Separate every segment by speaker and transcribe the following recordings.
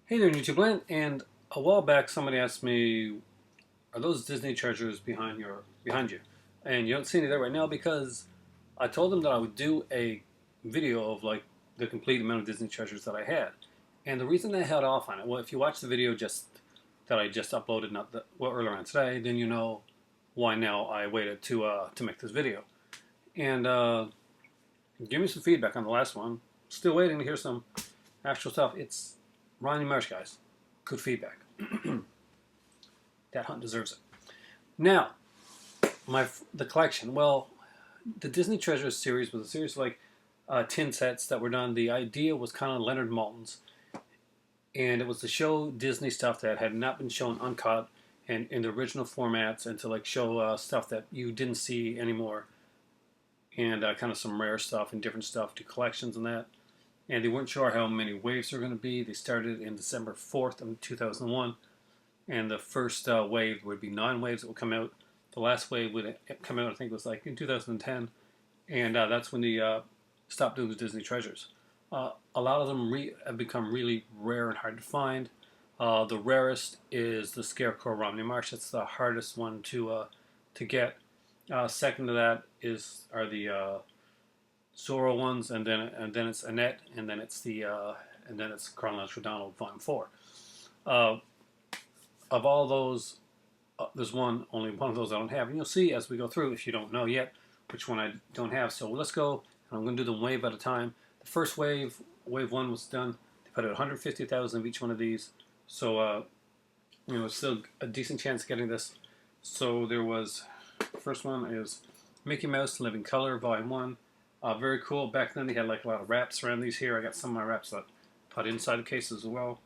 Speaker 1: Hey there, YouTube land. And a while back, somebody asked me, "Are those Disney treasures behind you?" And you don't see any there right now because I told them that I would do a video of like the complete amount of Disney treasures that I had. And the reason I held off on it, well, if you watch the video just that I just uploaded, not the, well, earlier on today, then you know why now I waited to make this video. And give me some feedback on the last one. Still waiting to hear some actual stuff. It's Romney Marsh, guys. Good feedback. That hunt deserves it. Now, the collection. Well, the Disney Treasures series was a series of like tin sets that were done. The idea was kind of Leonard Maltin's, and it was to show Disney stuff that had not been shown uncut and in the original formats, and to like show stuff that you didn't see anymore, and kind of some rare stuff and different stuff to collections and that. And they weren't sure how many waves there were going to be. They started in December 4th of 2001, and the first wave would be 9 waves that would come out. The last wave would come out, I think it was like in 2010, and that's when they stopped doing the Disney Treasures. A lot of them have become really rare and hard to find. The rarest is the Scarecrow Romney Marsh. It's the hardest one to get. Second to that are the Zorro ones, and then it's Annette, and then it's Carl Lance O'Donnell Volume 4. Uh, of all those, there's only one of those I don't have, and you'll see as we go through, if you don't know yet, which one I don't have. So let's go, and I'm going to do them wave at a time. The first wave, wave one, was done. They put out 150,000 of each one of these, so it's still a decent chance of getting this. So there was, the first one is Mickey Mouse Living Color Volume 1. Very cool. Back then they had like a lot of wraps around these here. I got some of my wraps that put inside the cases as well.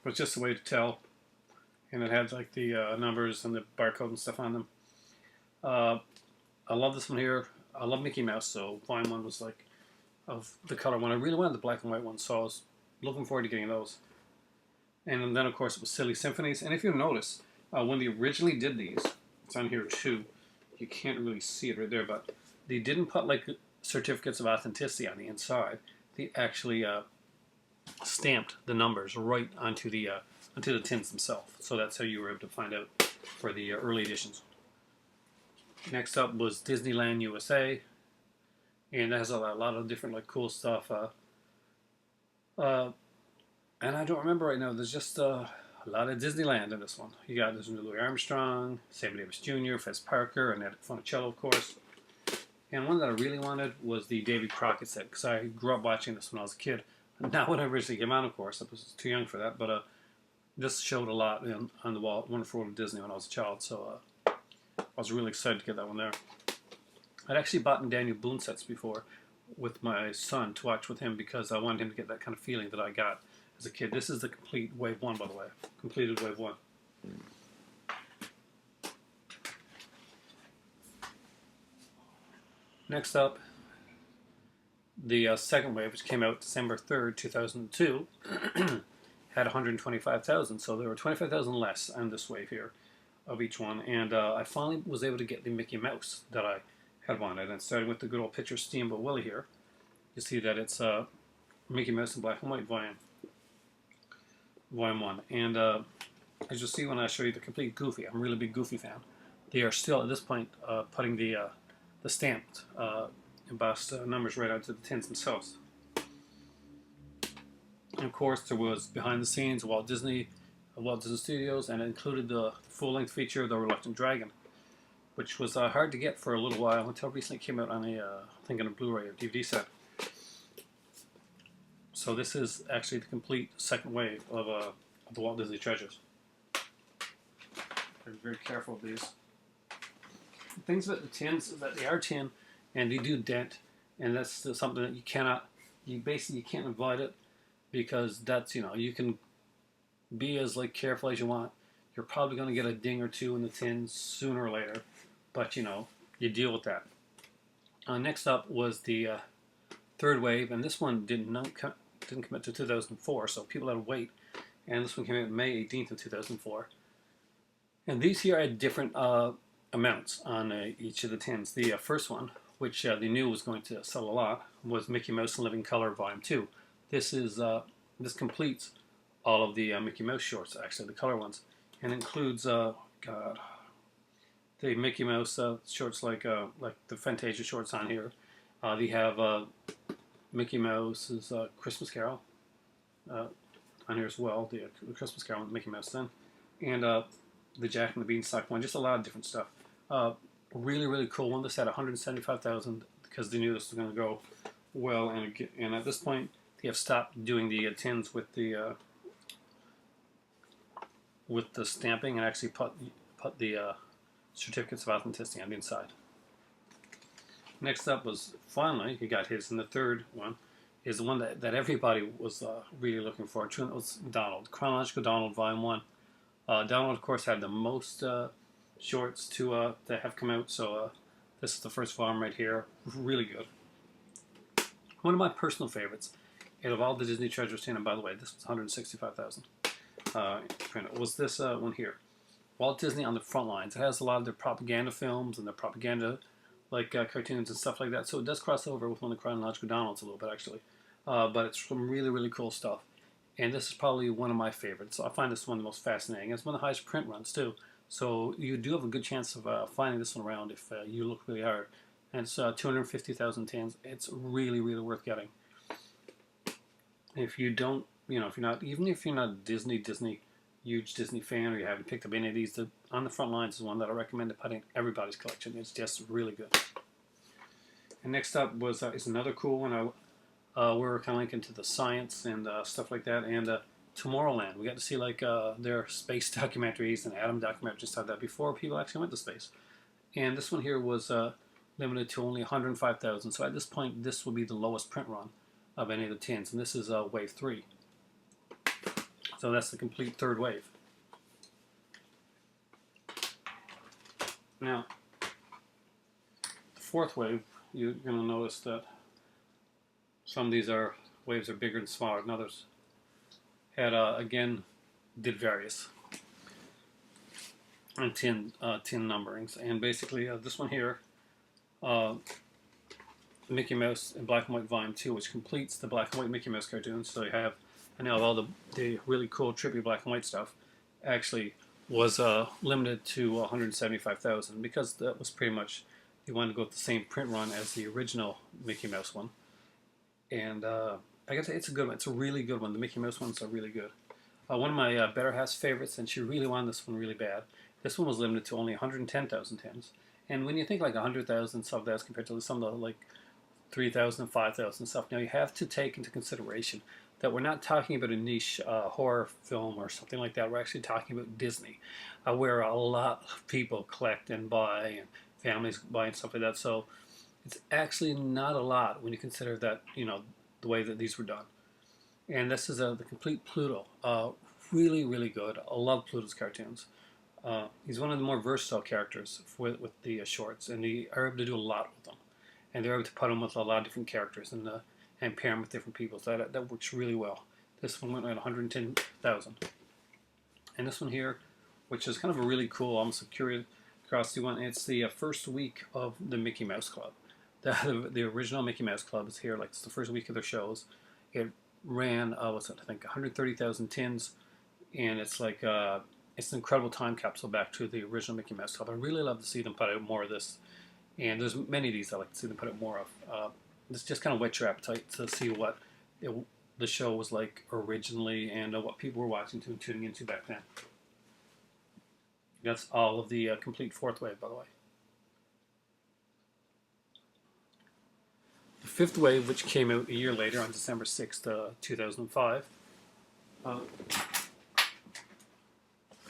Speaker 1: But it's just a way to tell. And it had like the numbers and the barcode and stuff on them. I love this one here. I love Mickey Mouse, so Volume 1 was like of the color one. I really wanted the black and white one, so I was looking forward to getting those. And then of course it was Silly Symphonies. And if you notice, when they originally did these, it's on here too. You can't really see it right there, but they didn't put like certificates of authenticity on the inside. They actually stamped the numbers right onto the tins themselves. So that's how you were able to find out for the early editions. Next up was Disneyland USA, and that has a lot of different like cool stuff. And I don't remember right now. There's just a lot of Disneyland in this one. You got this Louis Armstrong, Sammy Davis Jr., Fez Parker, and Annette Funicello, of course. And one that I really wanted was the Davy Crockett set, because I grew up watching this when I was a kid. Not when I originally came out, of course. I was too young for that, but this showed a lot on the Wonderful World of Disney when I was a child, so I was really excited to get that one there. I'd actually bought Daniel Boone sets before with my son to watch with him because I wanted him to get that kind of feeling that I got as a kid. This is the complete Wave 1, by the way. Completed Wave 1. Next up, the second wave, which came out December 3rd, 2002, had 125,000. So there were 25,000 less on this wave here of each one. And I finally was able to get the Mickey Mouse that I had wanted. And starting with the good old picture Steamboat Willie here, you see that it's Mickey Mouse in black and white volume 1. And as you'll see when I show you the complete Goofy, I'm a really big Goofy fan. They are still at this point putting the stamped embossed numbers right onto the tins themselves. And of course, there was behind the scenes Walt Disney Studios, and it included the full-length feature of The Reluctant Dragon, which was hard to get for a little while until recently it came out on I think on a Blu-ray or DVD set. So this is actually the complete second wave of the Walt Disney Treasures. Be very careful of these. The things about the tins is that they are tin, and they do dent, and that's something that you can't avoid it, because that's, you can be as like careful as you want. You're probably going to get a ding or two in the tins sooner or later, but you deal with that. Next up was the third wave, and this one didn't come out to 2004, so people had to wait. And this one came out May 18th of 2004. And these here had different amounts on each of the tins. The first one, which they knew was going to sell a lot, was Mickey Mouse in Living Color Volume 2. This completes all of the Mickey Mouse shorts, actually the color ones, and includes God, the Mickey Mouse shorts like the Fantasia shorts on here. They have Mickey Mouse's Christmas Carol uh, on here as well, the Christmas Carol with Mickey Mouse then, and the Jack and the Beanstalk one, just a lot of different stuff. Really, really cool one. This had 175,000 because they knew this was going to go well, and at this point they have stopped doing the tins with the stamping and actually put the certificates of authenticity on the inside. Next up was finally he got his, and the third one is the one that everybody was really looking for. It was Donald, Chronological Donald Volume 1. Donald, of course, had the most shorts to have come out, so this is the first volume right here. Really good. One of my personal favorites out of all the Disney Treasures, and by the way, this was 165,000. Was this one here. Walt Disney on the Front Lines. It has a lot of their propaganda films and their propaganda cartoons and stuff like that. So it does cross over with one of the Chronological Donalds a little bit, actually. But it's some really, really cool stuff. And this is probably one of my favorites. So I find this one the most fascinating. It's one of the highest print runs, too. So you do have a good chance of finding this one around if you look really hard. And it's 250,000 tins. It's really, really worth getting. If you don't, if you're not, even if you're not a huge Disney fan, or you haven't picked up any of these, On the Front Lines is one that I recommend to put in everybody's collection. It's just really good. And next up is another cool one. We're kind of linking to the science and stuff like that, and Tomorrowland. We got to see their space documentaries and Atom documentary. Just had that before people actually went to space. And this one here was limited to only 105,000. So at this point, this will be the lowest print run of any of the tins, and this is wave 3. So that's the complete third wave. Now, the fourth wave, you're going to notice that some of these waves are bigger and smaller than others. Had again did various and tin numberings, and basically this one here, Mickey Mouse in Black and White Volume 2, which completes the Black and White Mickey Mouse cartoons. So you have, I know all the really cool trippy black and white stuff actually was limited to 175,000 because that was pretty much, you wanted to go with the same print run as the original Mickey Mouse one. And I gotta say, it's a good one. It's a really good one. The Mickey Mouse ones are really good. One of my Better Half's favorites, and she really wanted this one really bad. This one was limited to only 110,000 tins. And when you think 100,000 stuff, that's compared to some of the 3,000 and 5,000 stuff. Now you have to take into consideration that we're not talking about a niche horror film or something like that. We're actually talking about Disney, where a lot of people collect and buy, and families buy and stuff like that. So it's actually not a lot when you consider that, the way that these were done. And this is the complete Pluto. Really, really good. I love Pluto's cartoons. He's one of the more versatile characters with the shorts, and they are able to do a lot with them. And they're able to put them with a lot of different characters and pair them with different people. So that works really well. This one went at 110,000. And this one here, which is kind of a really cool, almost a curiosity one, it's the first week of the Mickey Mouse Club. The original Mickey Mouse Club is here. It's the first week of their shows. It ran, I think 130,000 tins, and it's it's an incredible time capsule back to the original Mickey Mouse Club. I really love to see them put out more of this, and there's many of these I like to see them put out more of. This just kind of whets your appetite to see what the show was like originally, and what people were watching and tuning into back then. That's all of the complete fourth wave, by the way. The fifth wave, which came out a year later on December 6th, 2005,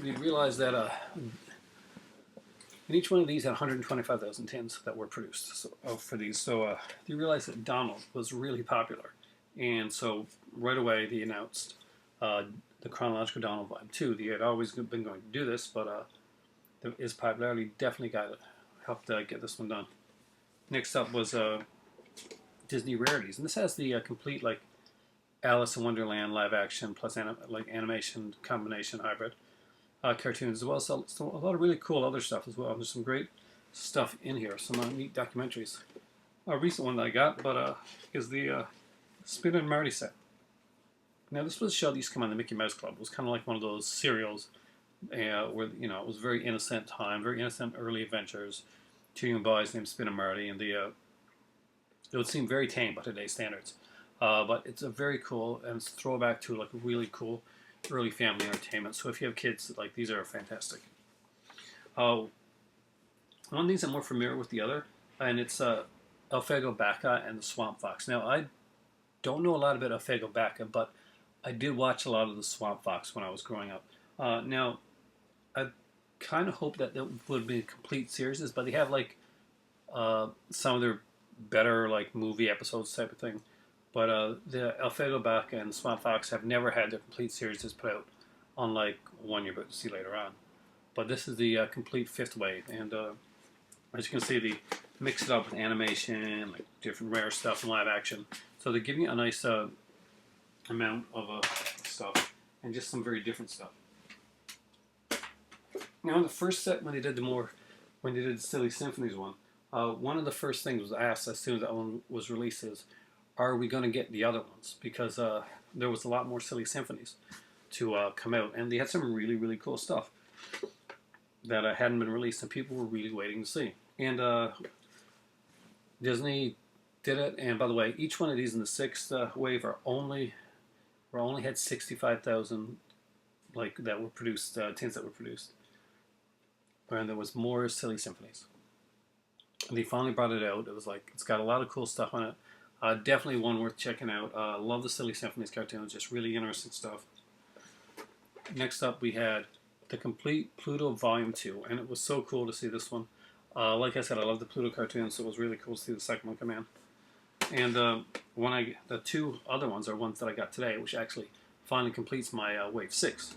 Speaker 1: you'd realize that and each one of these had 125,000 tins that were produced for these. So you realize that Donald was really popular. And so right away they announced the Chronological Donald Volume 2. They had always been going to do this, but his popularity definitely helped get this one done. Next up was Disney Rarities. And this has the complete Alice in Wonderland live action plus animation combination hybrid cartoons as well. So a lot of really cool other stuff as well. There's some great stuff in here. Some neat documentaries. A recent one that I got, but is the Spin and Marty set. Now this was a show that used to come on the Mickey Mouse Club. It was kind of like one of those serials where it was very innocent time, very innocent early adventures. Two young boys named Spin and Marty, and it would seem very tame by today's standards. But it's a very cool, and it's a throwback to like a really cool early family entertainment. So if you have kids, like these are fantastic. One of these I'm more familiar with the other, and it's Alfego Baca and the Swamp Fox. Now I don't know a lot about Alfego Baca, but I did watch a lot of the Swamp Fox when I was growing up. Now I kind of hope that would be a complete series, but they have like some of their better like movie episodes type of thing. But the Alfego Baca and the Swamp Fox have never had their complete series put out, unlike one you're about to see later on. But this is the complete fifth wave, and as you can see, they mix it up with animation, like different rare stuff and live action. So they're giving you a nice amount of stuff, and just some very different stuff. Now, in the first set, when they did the Silly Symphonies one of the first things was asked as soon as that one was released is, are we going to get the other ones? Because there was a lot more Silly Symphonies to come out, and they had some really, really cool stuff that hadn't been released, and people were really waiting to see. And Disney did it. And by the way, each one of these in the sixth wave only had 65,000 like that were produced, tins that were produced, and there was more Silly Symphonies. And they finally brought it out. It was like it's got a lot of cool stuff on it. Definitely one worth checking out. Love the Silly Symphonies cartoons, just really interesting stuff. Next up, we had the complete Pluto Volume 2, and it was so cool to see this one. Like I said, I love the Pluto cartoons, so it was really cool to see the second one come in. And the two other ones are ones that I got today, which actually finally completes my Wave 6.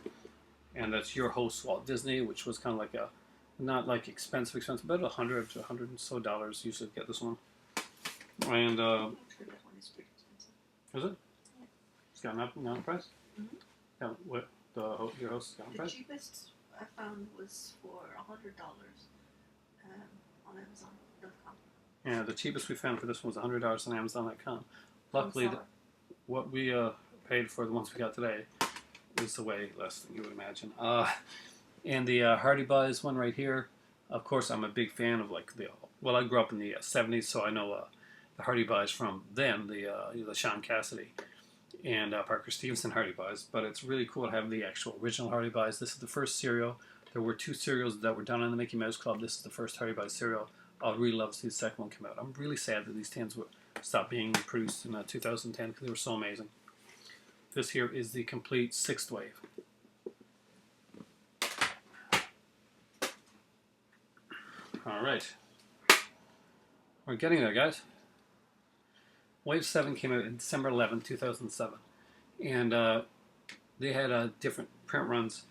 Speaker 1: And that's Your Host, Walt Disney, which was kind of like not like expensive, about $100 to $100 and so usually to get this one. And
Speaker 2: Actually, that one is pretty expensive.
Speaker 1: is it? It's got an price?
Speaker 2: Mm-hmm.
Speaker 1: Yeah, what your host got price?
Speaker 2: The cheapest I found was for $100 on Amazon.com.
Speaker 1: Yeah, the cheapest we found for this one was $100 on Amazon.com. Luckily, what we paid for the ones we got today is way less than you would imagine. And the Hardy Boys one right here, of course, I'm a big fan of I grew up in the 70s, so I know the Hardy Boys from then, the Sean Cassidy and Parker Stevenson Hardy Boys. But it's really cool to have the actual original Hardy Boys. This is the first cereal. There were two cereals that were done on the Mickey Mouse Club. This is the first Hardy Boys cereal. I'd really love to see the second one come out. I'm really sad that these tins would stop being produced in 2010 because they were so amazing. This here is the complete sixth wave. Alright. We're getting there, guys. Wave 7 came out in December 11, 2007. And they had different print runs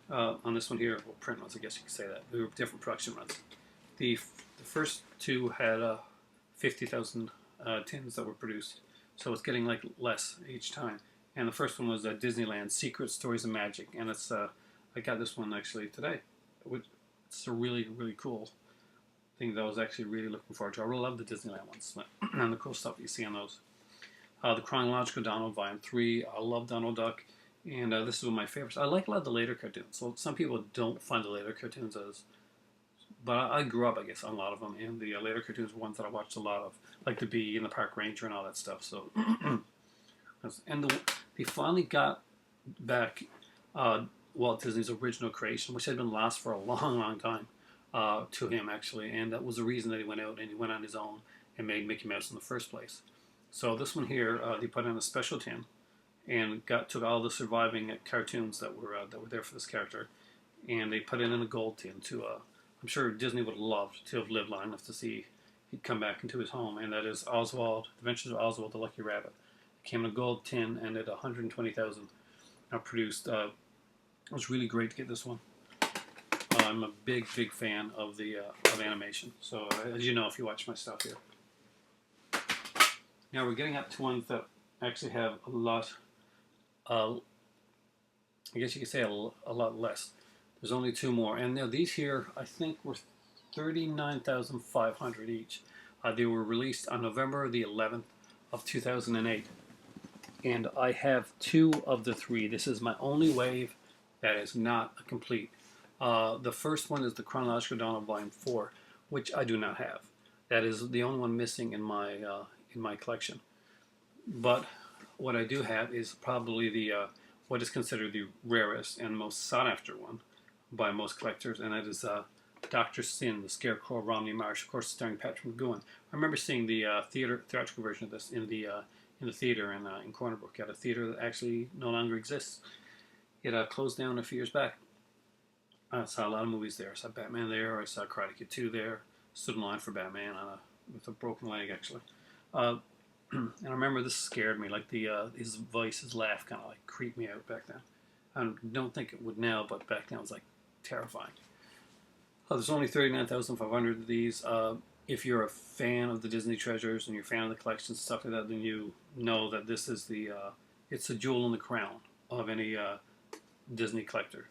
Speaker 1: on this one here. Well, print runs, I guess you could say that. They were different production runs. The first two had 50,000 tins that were produced. So it's getting like less each time. And the first one was Disneyland Secret Stories of Magic. And it's I got this one actually today. It's a really, really cool thing that I was actually really looking forward to. I really love the Disneyland ones and the cool stuff you see on those. The Chronological Donald Volume 3. I love Donald Duck. And this is one of my favorites. I like a lot of the later cartoons. So some people don't find the later cartoons as... But I grew up, I guess, on a lot of them. And the later cartoons were ones that I watched a lot of. Like the Bee and the Park Ranger and all that stuff. So... and they finally got back Walt Disney's original creation, which had been lost for a long, long time, to him, actually. And that was the reason that he went out and he went on his own and made Mickey Mouse in the first place. So this one here, they put in a special tin and took all the surviving cartoons that were there for this character, and they put it in a gold tin to... I'm sure Disney would have loved to have lived long enough to see he'd come back into his home, and that is Oswald, Adventures of Oswald the Lucky Rabbit. It came in a gold tin and at 120,000 produced. It was really great to get this one. I'm a big, big fan of the of animation. So as you know, if you watch my stuff here. Now we're getting up to ones that actually have a lot. I guess you could say a lot less. There's only two more, and now these here I think were 39,500 each. They were released on November the 11th of 2008. and I have two of the three. This is my only wave that is not a complete. The first one is the Chronological Dawn of Volume 4, which I do not have. That is the only one missing in my collection. But what I do have is probably the what is considered the rarest and most sought after one by most collectors, and that is Dr. Sin, the Scarecrow of Romney Marsh, of course, starring Patrick McGowan. I remember seeing the theatrical version of this in the theater in Corner Brook, at a theater that actually no longer exists. It closed down a few years back. I saw a lot of movies there. I saw Batman there. I saw Karate Kid 2 there. Stood in line for Batman with a broken leg, actually. And I remember this scared me. Like his voice, his laugh, kind of like creeped me out back then. I don't think it would now, but back then it was like terrifying. There's only 39,500 of these. If you're a fan of the Disney treasures and you're a fan of the collections and stuff like that, then you know that this is it's a jewel in the crown of any Disney collector,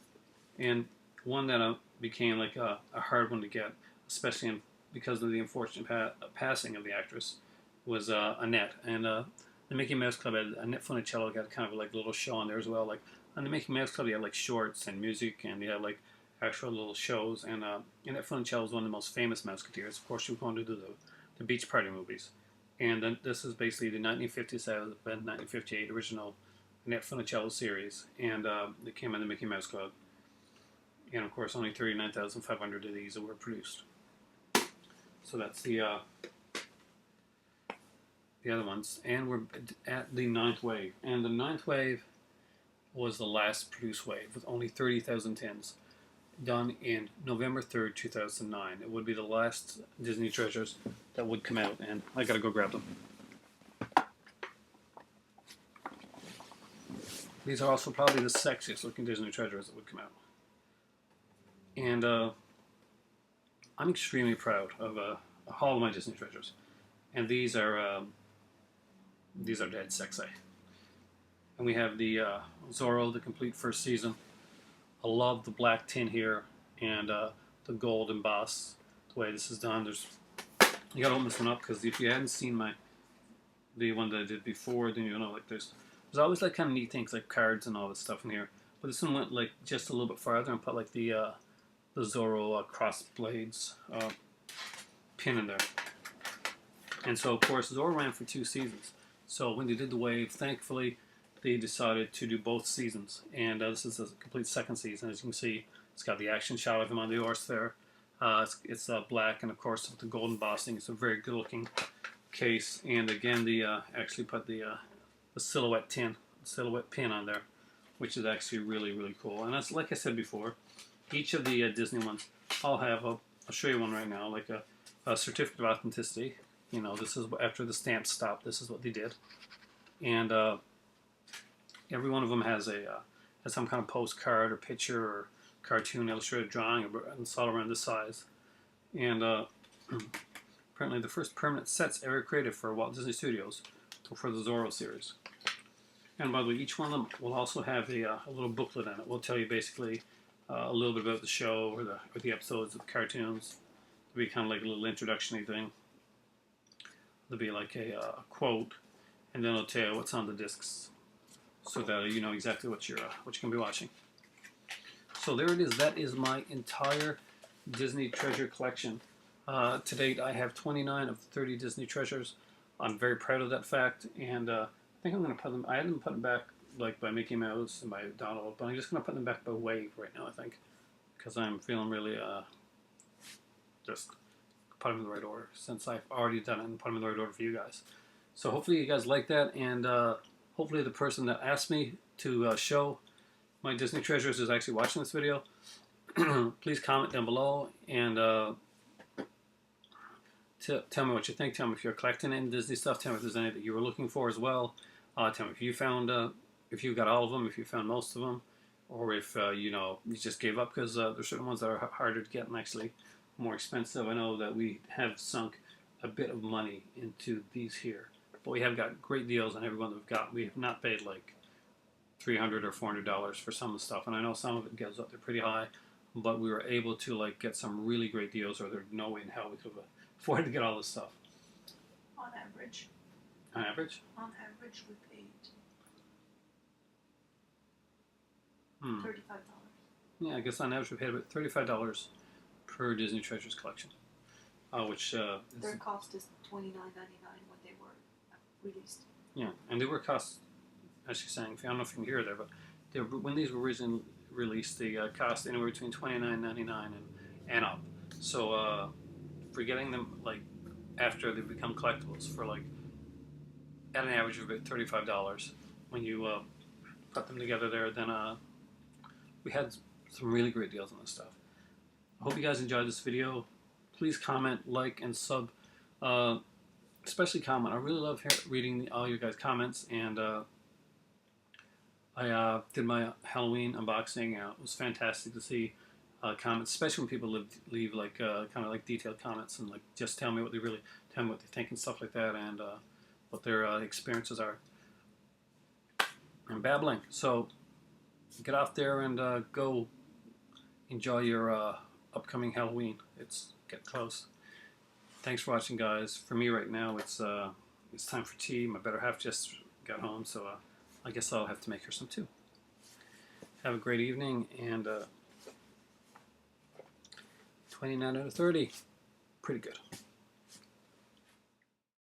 Speaker 1: and one that became like a hard one to get, especially because of the unfortunate passing of the actress, was Annette. And the Mickey Mouse Club had Annette Funicello got kind of like a little show on there as well. Like on the Mickey Mouse Club, you had like shorts and music, and you had like actual little shows. And Annette Funicello was one of the most famous Mouseketeers. Of course, she was going to do the Beach Party movies. And then this is basically the 1957 and 1958 original Annette Funicello series, and it came in the Mickey Mouse Club. And of course, only 39,500 of these were produced. So that's the other ones. And we're at the ninth wave. And the ninth wave was the last produced wave with only 30,000 tins, done in November 3rd, 2009. It would be the last Disney treasures that would come out, and I gotta go grab them. These are also probably the sexiest looking Disney treasures that would come out. And I'm extremely proud of all of my Disney treasures. And these are dead sexy. And we have the Zorro, the complete first season. I love the black tin here and the gold emboss. The way this is done, you gotta open this one up, because if you hadn't seen the one that I did before, then you know, like there's always like kind of neat things like cards and all this stuff in here. But this one went like just a little bit farther and put like the Zorro cross blades pin in there. And so of course Zorro ran for 2 seasons. So when they did the wave, thankfully they decided to do both seasons. And this is a complete second season. As you can see, it's got the action shot of him on the horse there. It's black, and of course with the gold embossing. It's a very good looking case. And again, they actually put the silhouette pin on there, which is actually really, really cool. And that's, like I said before, each of the Disney ones, I'll show you one right now, like a certificate of authenticity. You know, this is after the stamps stopped. This is what they did, and every one of them has some kind of postcard or picture or cartoon illustrated drawing, and it's all around this size. And apparently, the first permanent sets ever created for Walt Disney Studios were for the Zorro series. And by the way, each one of them will also have a little booklet in it. We'll tell you basically a little bit about the show or the episodes of the cartoons. It'll be kind of like a little introduction-y thing. There'll be like a quote, and then it'll tell you what's on the discs, so that you know exactly what you're going to be watching. So there it is. That is my entire Disney treasure collection. To date, I have 29 of the 30 Disney treasures. I'm very proud of that fact, and I think I'm going to put them. I had them put them back like by Mickey Mouse and by Donald, but I'm just going to put them back by Wave right now. I think, because I'm feeling really just put them in the right order, since I've already done it and put them in the right order for you guys. So hopefully you guys like that, and hopefully the person that asked me to show my Disney treasures is actually watching this video. Please comment down below and tell me what you think. Tell me if you're collecting any Disney stuff. Tell me if there's any that you were looking for as well. Tell me if you found, if you got all of them, if you found most of them, or if you know, you just gave up, because there's certain ones that are harder to get and actually more expensive. I know that we have sunk a bit of money into these here, but we have got great deals on every one that we've got. We have not paid like $300 or $400 for some of the stuff, and I know some of it goes up there pretty high, but we were able to like get some really great deals, or there's no way in hell we could have afforded to get all this stuff.
Speaker 2: On average.
Speaker 1: On average?
Speaker 2: On average, we paid $35.
Speaker 1: Yeah, I guess on average we paid about $35 per Disney Treasures collection, which
Speaker 2: Their cost is $29.99 when they were released.
Speaker 1: yeah, and they were cost. As she's saying, I don't know if you can hear there, but they were, when these were originally released, they cost anywhere between $29.99 and up. So for getting them like after they become collectibles for like at an average of about $35 when you put them together there, then we had some really great deals on this stuff. I hope you guys enjoyed this video. Please comment, like, and sub. Especially comment. I really love reading all your guys' comments, and I did my Halloween unboxing. It was fantastic to see comments, especially when people leave like kind of like detailed comments and like just tell me what they think and stuff like that, and what their experiences are. I'm babbling, so get off there and go enjoy your upcoming Halloween. It's getting close. Thanks for watching, guys. For me right now, it's time for tea. My better half just got home, so I guess I'll have to make her some too. Have a great evening, and 29 out of 30, pretty good.